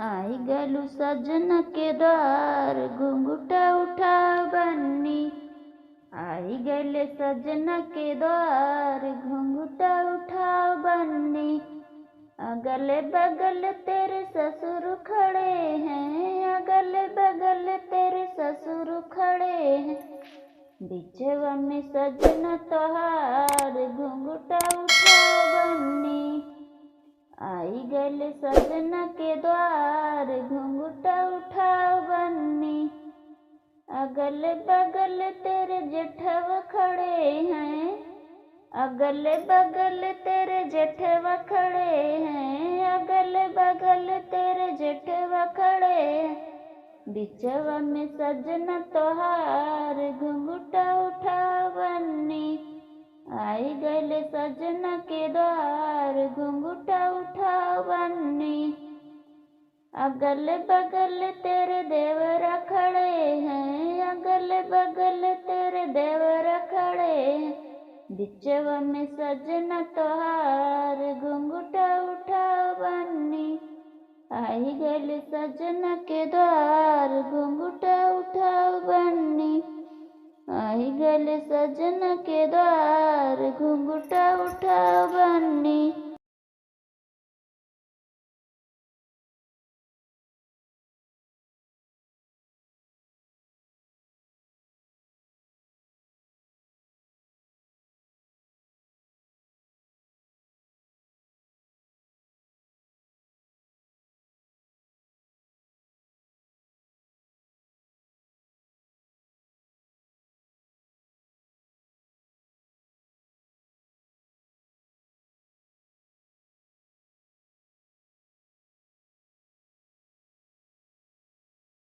आई गलू सजन के द्वार घुंघटा उठा बन्नी। आई गले सजन के द्वार घुंघटा उठा बन्नी। अगल बगल तेरे ससुर खड़े हैं, अगल बगल तेरे ससुर खड़े हैं। बिछवा में सजन तोहार घुंघटा उठा बन्नी। आई गले सजन के द्वार घुंघटा उठा बन्नी। अगल बगल तेरे जेठव खड़े हैं, अगल बगल तेरे जेठवा खड़े हैं, अगल बगल तेरे जेठवा खड़े हैं। बिचवा में सजन तोहार घुंघटा उठा बन्नी। आई गले सजन के द्वार घुंघटा उठा बन्नी। अगल बगल तेरे देवरा खड़े हैं, अगल बगल तेरे देवरा खड़े हैं। बिचवा में सजन तोहार घुंघटा उठा बन्नी। आई गले सजन के द्वार घुंघटा उठा बन्नी। आई गले सजन के द्वार घुंघटा उठा बन्नी।